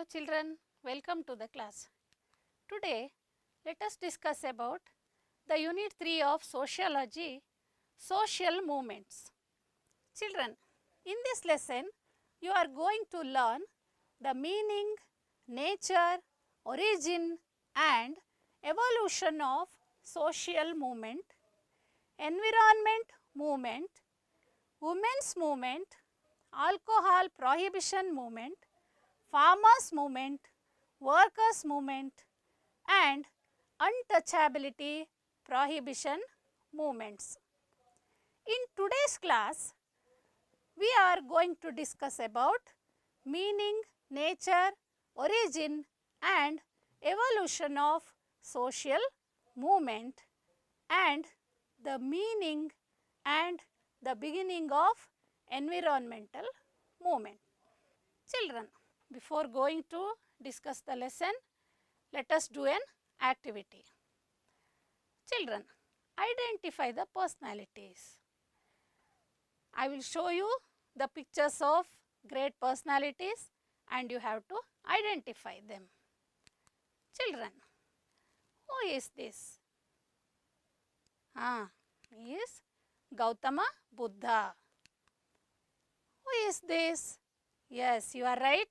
Hello children, welcome to the class. Today let us discuss about the unit 3 of sociology, social movements. Children, in this lesson you are going to learn the meaning, nature, origin and evolution of social movement, environment movement, women's movement, alcohol prohibition movement, farmers movement, workers movement and untouchability prohibition movements. In today's class, we are going to discuss about meaning, nature, origin and evolution of social movement and the meaning and the beginning of environmental movement. Children, before going to discuss the lesson, let us do an activity. Children, identify the personalities. I will show you the pictures of great personalities and you have to identify them. Children, who is this? He is Gautama Buddha. Who is this? Yes, you are right.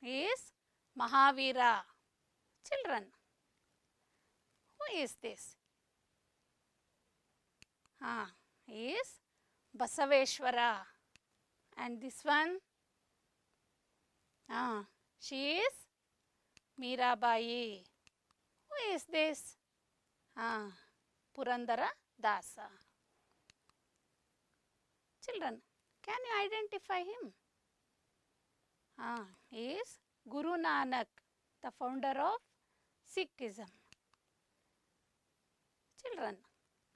He is Mahavira. Children, who is this? He is Basaveshwara. And this one? She is Mirabai. Who is this? Purandara Dasa. Children, can you identify him? He is Guru Nanak, the founder of Sikhism. Children,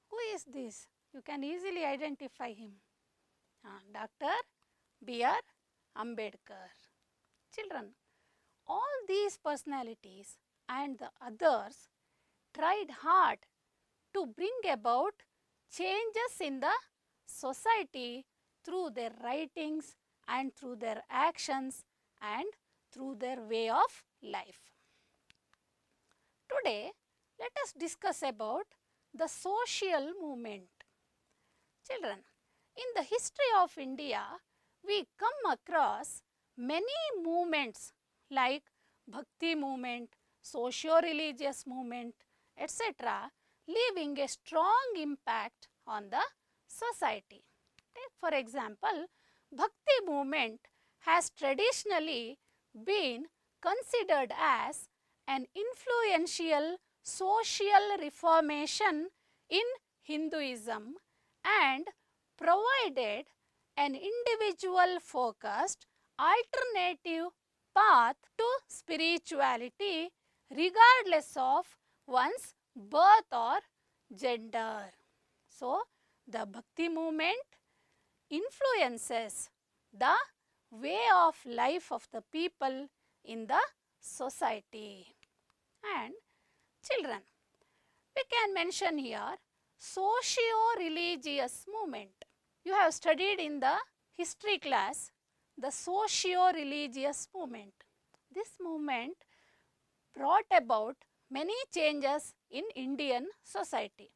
who is this? You can easily identify him. Dr. B.R. Ambedkar. Children, all these personalities and the others tried hard to bring about changes in the society through their writings and through their actions and through their way of life. Today, let us discuss about the social movement. Children, in the history of India, we come across many movements like Bhakti movement, socio-religious movement, etc., leaving a strong impact on the society. Take for example, Bhakti movement has traditionally been considered as an influential social reformation in Hinduism and provided an individual focused alternative path to spirituality regardless of one's birth or gender. So, the Bhakti movement influences the way of life of the people in the society. And children, we can mention here socio-religious movement. You have studied in the history class the socio-religious movement. This movement brought about many changes in Indian society.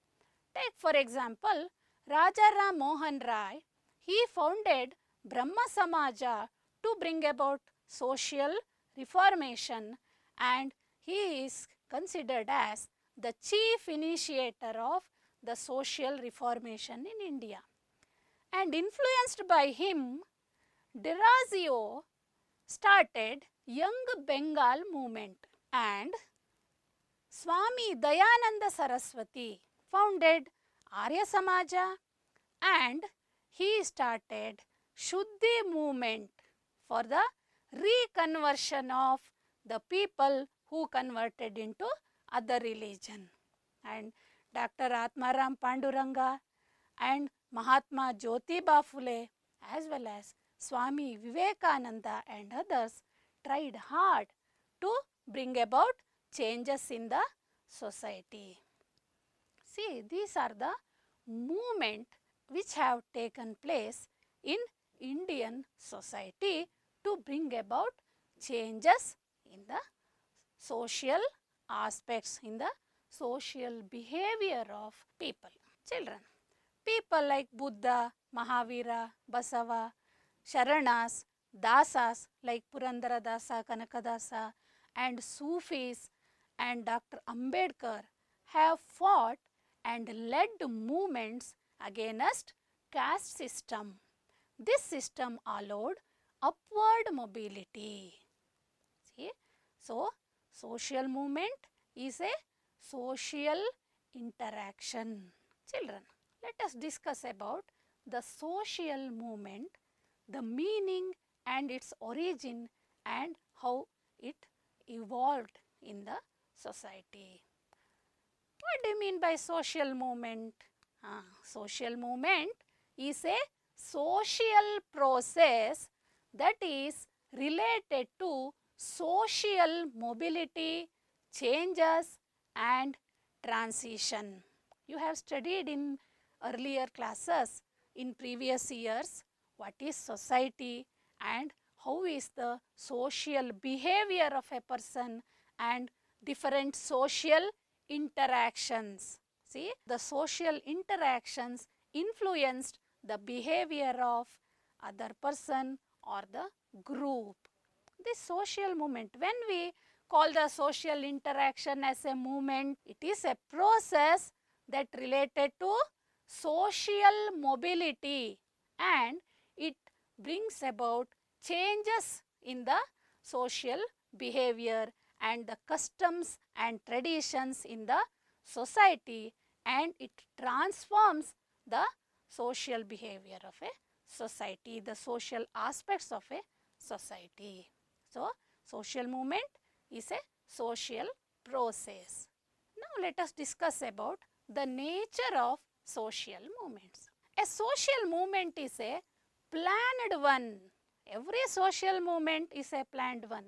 Take for example, Rajaram Mohan Rai. He founded Brahma Samaja to bring about social reformation and he is considered as the chief initiator of the social reformation in India. And influenced by him, Derazio started Young Bengal movement and Swami Dayananda Saraswati founded Arya Samaja and he started Shuddhi movement for the reconversion of the people who converted into other religion. And Dr. Atmaram Panduranga and Mahatma Jyotiba Phule as well as Swami Vivekananda and others tried hard to bring about changes in the society. See, these are the movements which have taken place in Indian society to bring about changes in the social aspects, in the social behavior of people. Children, people like Buddha, Mahavira, Basava, Sharanas, Dasas like Purandara Dasa, Kanakadasa, and Sufis and Dr. Ambedkar have fought and led movements against caste system. This system allowed upward mobility. See? So, social movement is a social interaction. Children, let us discuss about the social movement, the meaning and its origin, and how it evolved in the society. What do you mean by social movement? Social movement is a social process that is related to social mobility, changes and transition. You have studied in earlier classes in previous years what is society and how is the social behavior of a person and different social interactions. See, the social interactions influenced the behavior of other person or the group. This social movement, when we call the social interaction as a movement, it is a process that related to social mobility and it brings about changes in the social behavior and the customs and traditions in the society, and it transforms the social behavior of a society, the social aspects of a society. So, social movement is a social process. Now, let us discuss about the nature of social movements. A social movement is a planned one. Every social movement is a planned one.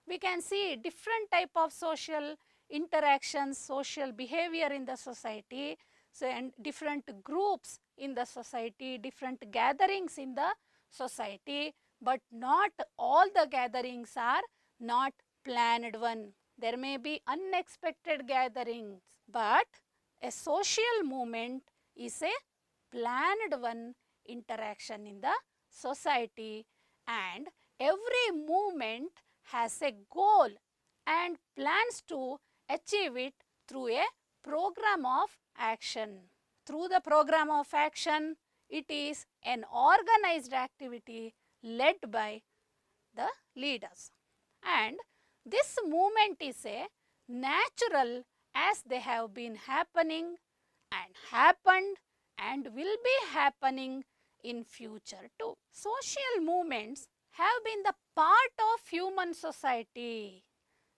We can see different type of social interactions, social behavior in the society, so, and different groups in the society, different gatherings in the society, but not all the gatherings are not planned one. There may be unexpected gatherings, but a social movement is a planned one interaction in the society, and every movement has a goal and plans to achieve it through a program of action. Through the program of action, it is an organized activity led by the leaders. And this movement is a natural as they have been happening and happened and will be happening in future too. Social movements have been the part of human society.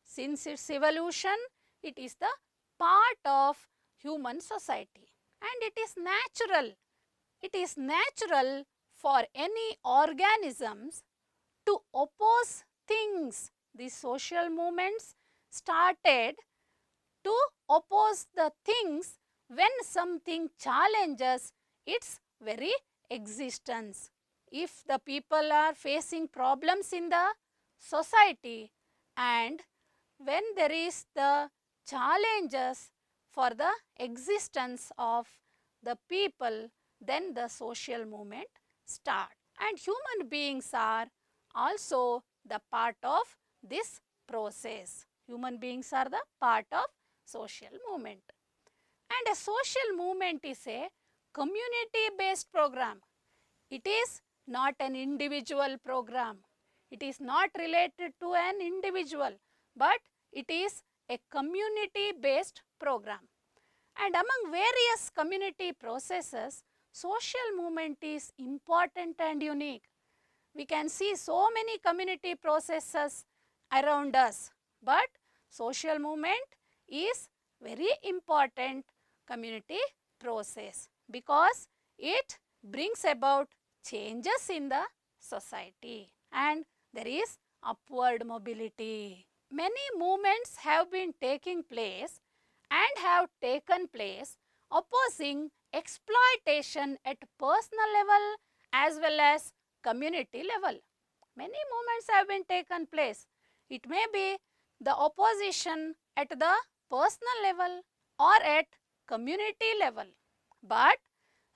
Since its evolution, it is the part of human society and it is natural. It is natural for any organisms to oppose things. These social movements started to oppose the things when something challenges its very existence. If the people are facing problems in the society and when there is the challenges for the existence of the people, then the social movement start. And human beings are also the part of this process. Human beings are the part of social movement. And a social movement is a community-based program. It is not an individual program. It is not related to an individual, but it is a community-based program. And among various community processes, social movement is important and unique. We can see so many community processes around us, but social movement is very important community process because it brings about changes in the society and there is upward mobility. Many movements have been taking place and have taken place opposing exploitation at personal level as well as community level. Many movements have been taken place. It may be the opposition at the personal level or at community level. But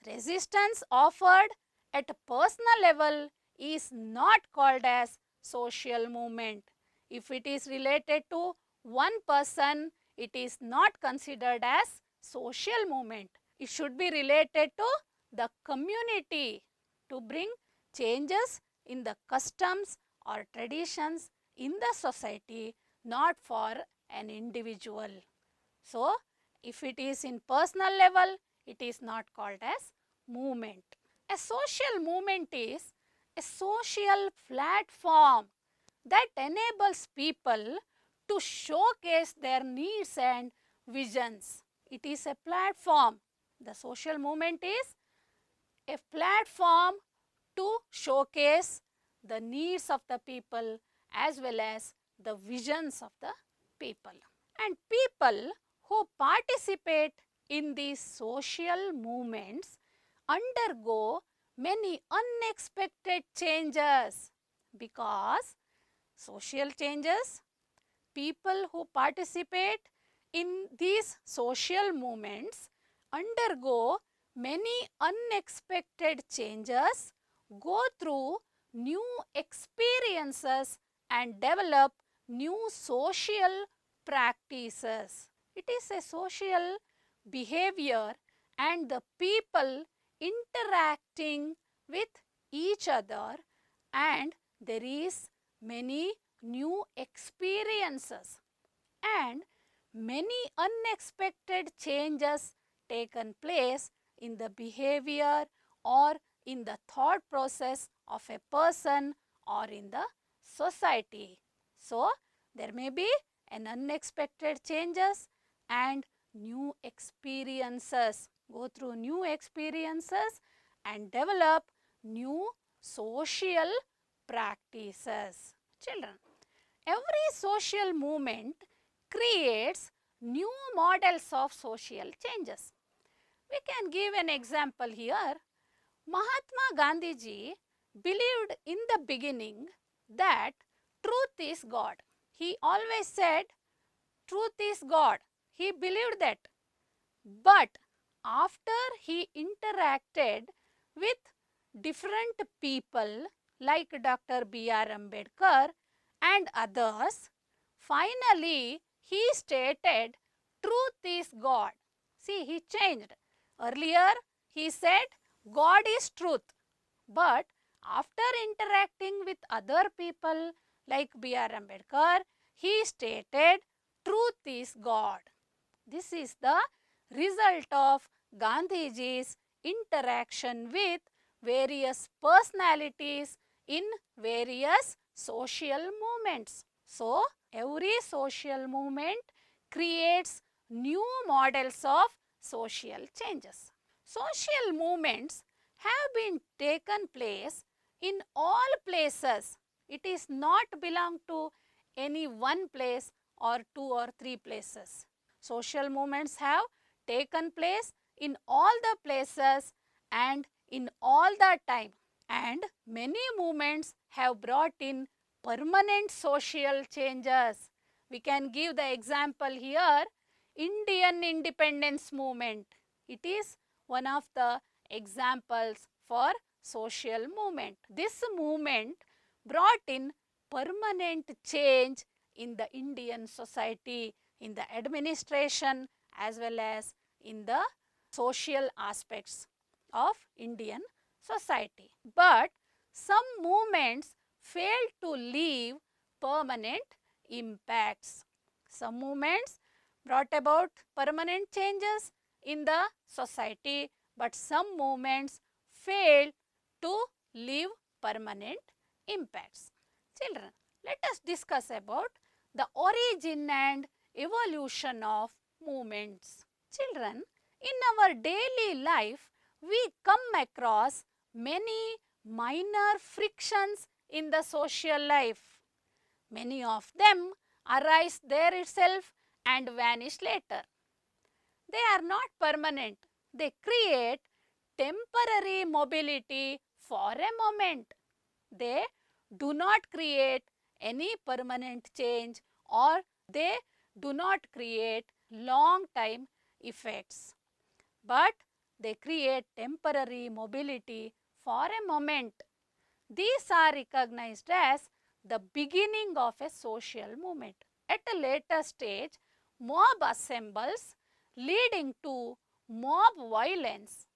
resistance offered at personal level is not called as social movement. If it is related to one person, it is not considered as social movement. It should be related to the community to bring changes in the customs or traditions in the society, not for an individual. So, if it is in personal level, it is not called as movement. A social movement is a social platform that enables people to showcase their needs and visions. It is a platform. The social movement is a platform to showcase the needs of the people as well as the visions of the people. And people who participate in these social movements undergo many unexpected changes, because social changes, people who participate in these social movements undergo many unexpected changes, go through new experiences and develop new social practices. It is a social behavior and the people interacting with each other, and there is many new experiences and many unexpected changes taken place in the behavior or in the thought process of a person or in the society. So, there may be an unexpected changes and new experiences, go through new experiences and develop new social practices. Children, every social movement creates new models of social changes. We can give an example here. Mahatma Gandhi ji believed in the beginning that truth is God. He always said truth is God. He believed that. But after he interacted with different people like Dr. B.R. Ambedkar and others, finally he stated truth is God. See, he changed. Earlier he said God is truth. But after interacting with other people like B.R. Ambedkar, he stated truth is God. This is the result of Gandhiji's interaction with various personalities in various social movements. So, every social movement creates new models of social changes. Social movements have been taken place in all places. It is not belong to any one place or two or three places. Social movements have taken place in all the places and in all the time, and many movements have brought in permanent social changes. We can give the example here, Indian independence movement. It is one of the examples for social movement. This movement brought in permanent change in the Indian society, in the administration as well as in the social aspects of Indian society. But some movements failed to leave permanent impacts. Some movements brought about permanent changes in the society, but some movements failed to leave permanent impacts. Children, let us discuss about the origin and evolution of movements. Children, in our daily life, we come across many minor frictions in the social life. Many of them arise there itself and vanish later. They are not permanent. They create temporary mobility for a moment. They do not create any permanent change or They do not create long time effects, but they create temporary mobility for a moment. These are recognized as the beginning of a social movement. At a later stage, mob assembles, leading to mob violence,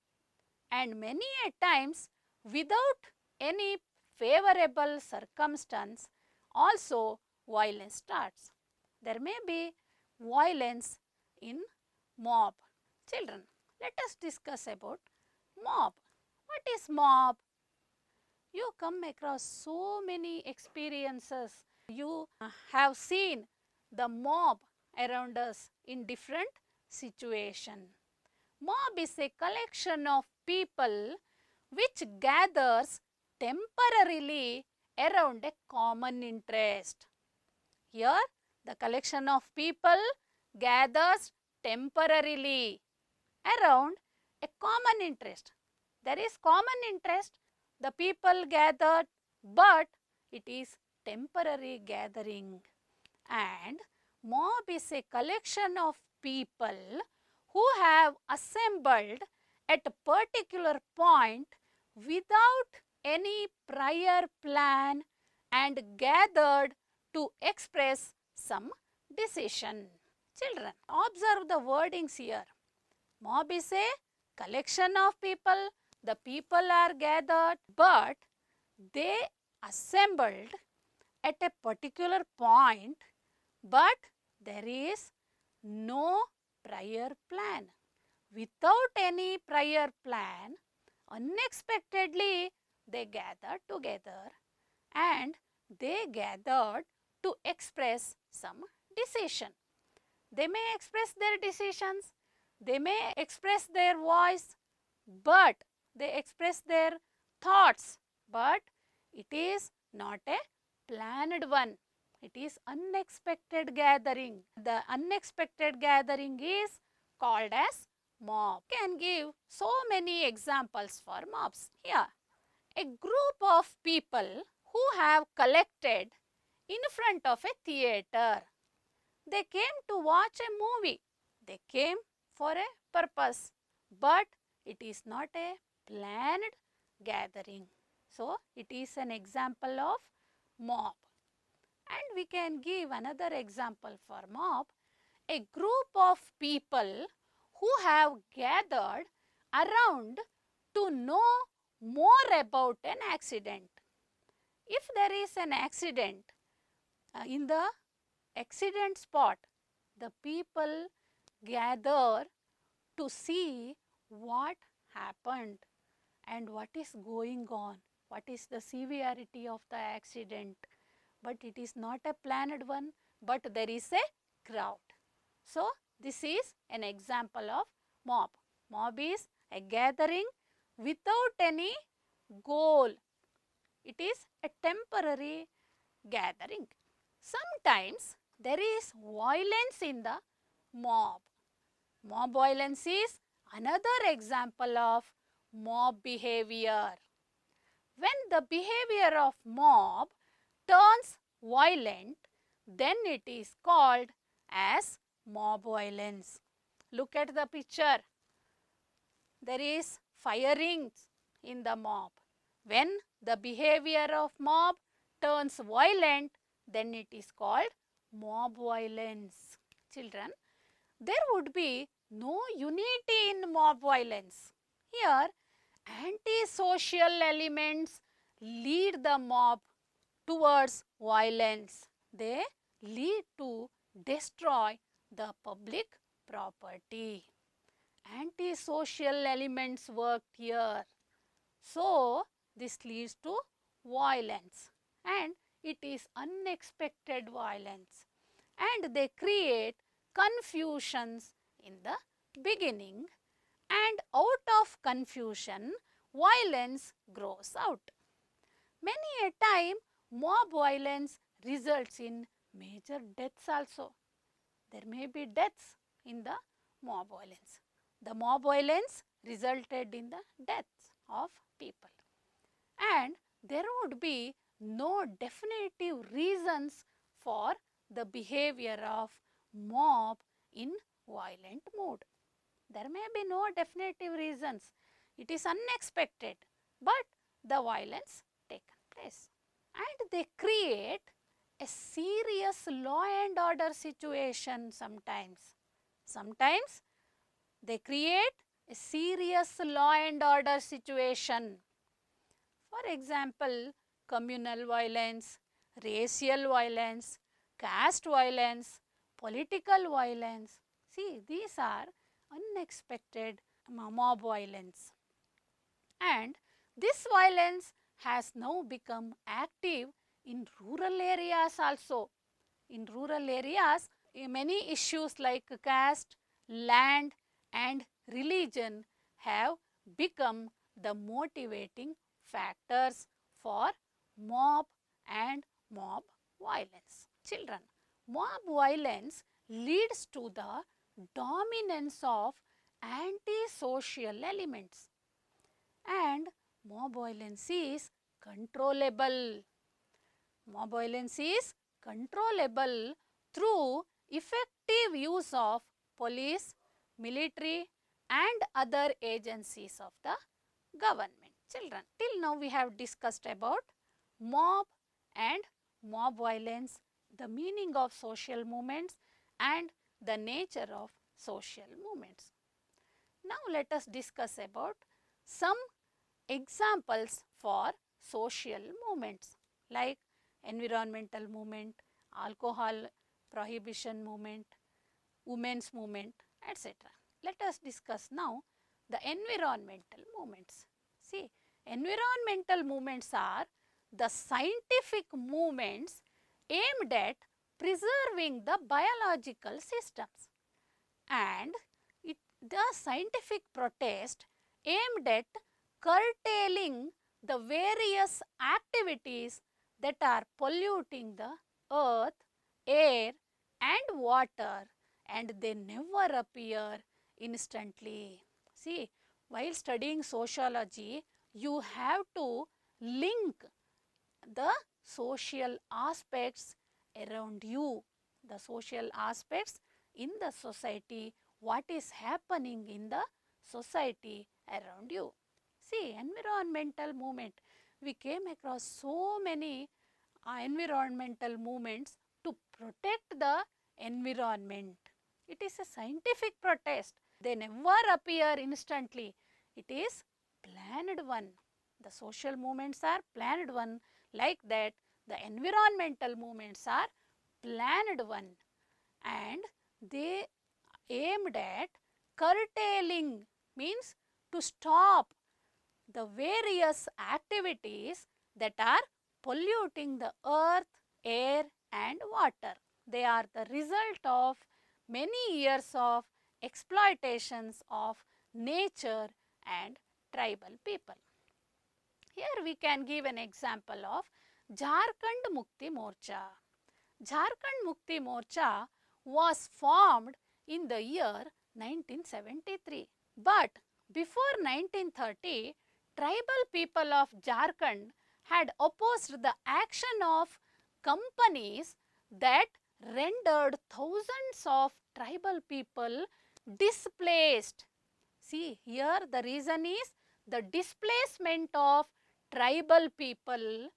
and many a times without any favorable circumstance also violence starts. There may be violence in mob. Children, let us discuss about mob. What is mob? You come across so many experiences. You have seen the mob around us in different situations. Mob is a collection of people which gathers temporarily around a common interest. Here, the collection of people gathers temporarily around a common interest. There is common interest, the people gathered, but it is temporary gathering. And mob is a collection of people who have assembled at a particular point without any prior plan and gathered to express some decision. Children, observe the wordings here. Mob is a collection of people. The people are gathered, but they assembled at a particular point, but there is no prior plan. Without any prior plan, unexpectedly they gathered together and they gathered to express some decision. They may express their decisions, they may express their voice, but they express their thoughts, but it is not a planned one. It is unexpected gathering. The unexpected gathering is called as mob. Can give so many examples for mobs. Here, a group of people who have collected in front of a theater. They came to watch a movie. They came for a purpose, but it is not a planned gathering. So, it is an example of mob. And we can give another example for mob. A group of people who have gathered around to know more about an accident. If there is an accident in the accident spot, the people gather to see what happened and what is going on, what is the severity of the accident. But it is not a planned one, but there is a crowd. So, this is an example of mob. Mob is a gathering without any goal. It is a temporary gathering. Sometimes there is violence in the mob. Mob violence is another example of mob behavior. When the behavior of mob turns violent, then it is called as mob violence. Look at the picture. There is firing in the mob. When the behavior of mob turns violent, then it is called mob violence. Children, there would be no unity in mob violence. Here, antisocial elements lead the mob towards violence. They lead to destroy the public property. Antisocial elements worked here. So, this leads to violence, and it is unexpected violence, and they create confusions in the beginning, and out of confusion violence grows out. Many a time mob violence results in major deaths also. There may be deaths in the mob violence. The mob violence resulted in the deaths of people, and there would be no definitive reasons for the behavior of mob in violent mood. There may be no definitive reasons. It is unexpected, but the violence taken place. And they create a serious law and order situation sometimes. Sometimes they create a serious law and order situation. For example, communal violence, racial violence, caste violence, political violence. See, these are unexpected mob violence. And this violence has now become active in rural areas also. In rural areas, many issues like caste, land and religion have become the motivating factors for mob and mob violence. Children, mob violence leads to the dominance of antisocial elements, and mob violence is controllable. Mob violence is controllable through effective use of police, military and other agencies of the government. Children, till now we have discussed about mob and mob violence, the meaning of social movements and the nature of social movements. Now let us discuss about some examples for social movements like environmental movement, alcohol prohibition movement, women's movement, etc. Let us discuss now the environmental movements. See, environmental movements are the scientific movements aimed at preserving the biological systems, and the scientific protest aimed at curtailing the various activities that are polluting the earth, air and water, and they never appear instantly. See, while studying sociology, you have to link the social aspects around you, the social aspects in the society, what is happening in the society around you. See, environmental movement, we came across so many environmental movements to protect the environment. It is a scientific protest. They never appear instantly. It is planned one. The social movements are planned one. Like that, the environmental movements are planned one. And they aimed at curtailing, means to stop the various activities that are polluting the earth, air and water. They are the result of many years of exploitations of nature and tribal people. Here we can give an example of Jharkhand Mukti Morcha. Jharkhand Mukti Morcha was formed in the year 1973. But before 1930, tribal people of Jharkhand had opposed the action of companies that rendered thousands of tribal people displaced. See, here the reason is the displacement of tribal people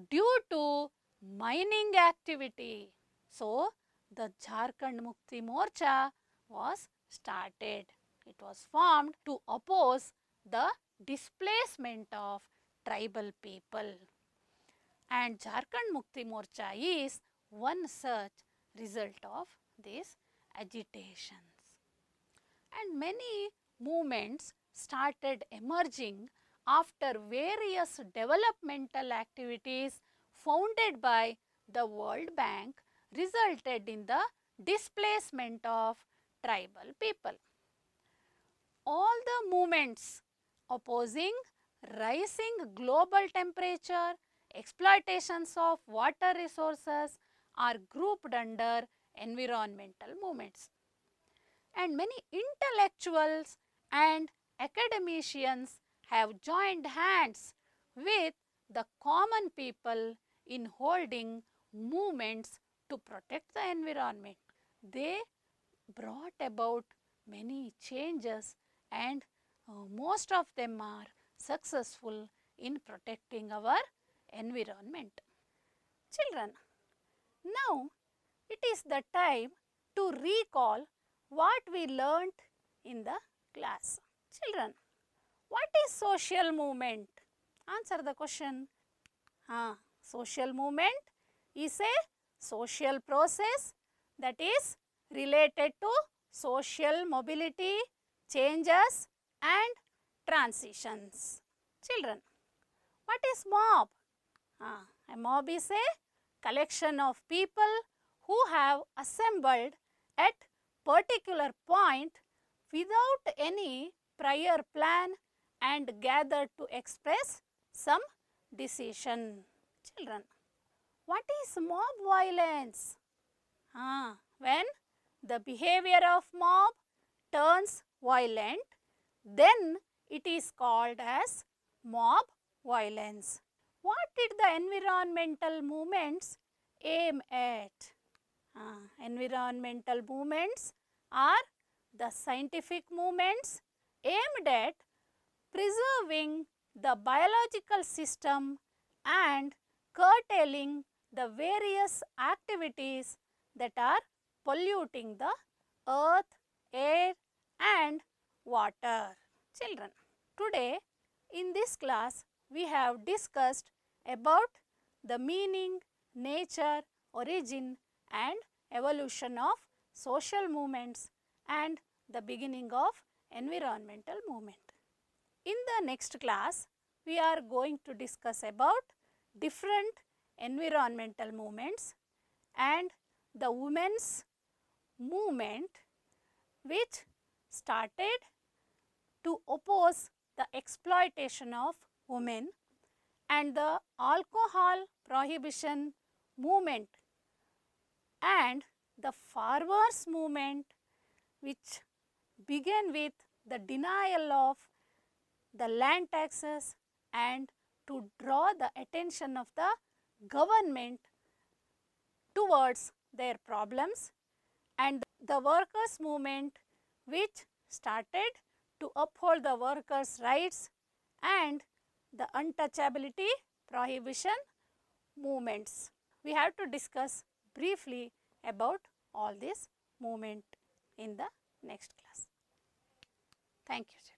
due to mining activity. So, the Jharkhand Mukti Morcha was started. It was formed to oppose the displacement of tribal people. And Jharkhand Mukti Morcha is one such result of these agitations. And many movements started emerging after various developmental activities founded by the World Bank resulted in the displacement of tribal people. All the movements opposing rising global temperature, exploitations of water resources are grouped under environmental movements. And many intellectuals and academicians have joined hands with the common people in holding movements to protect the environment. They brought about many changes, and most of them are successful in protecting our environment. Children, now it is the time to recall what we learnt in the class. Children, what is social movement? Answer the question. Social movement is a social process that is related to social mobility, changes and transitions. Children, what is mob? A mob is a collection of people who have assembled at particular point without any prior plan and gathered to express some decision. Children, what is mob violence? When the behavior of mob turns violent, then it is called as mob violence. What did the environmental movements aim at? Environmental movements are the scientific movements aimed at preserving the biological system and curtailing the various activities that are polluting the earth, air and water. Children, today in this class we have discussed about the meaning, nature, origin and evolution of social movements and the beginning of environmental movement. In the next class, we are going to discuss about different environmental movements and the women's movement which started to oppose the exploitation of women, and the alcohol prohibition movement and the farmers movement which began with the denial of the land taxes and to draw the attention of the government towards their problems, and the workers movement which started to uphold the workers' rights and the untouchability prohibition movements. We have to discuss briefly about all this movement in the next class. Thank you.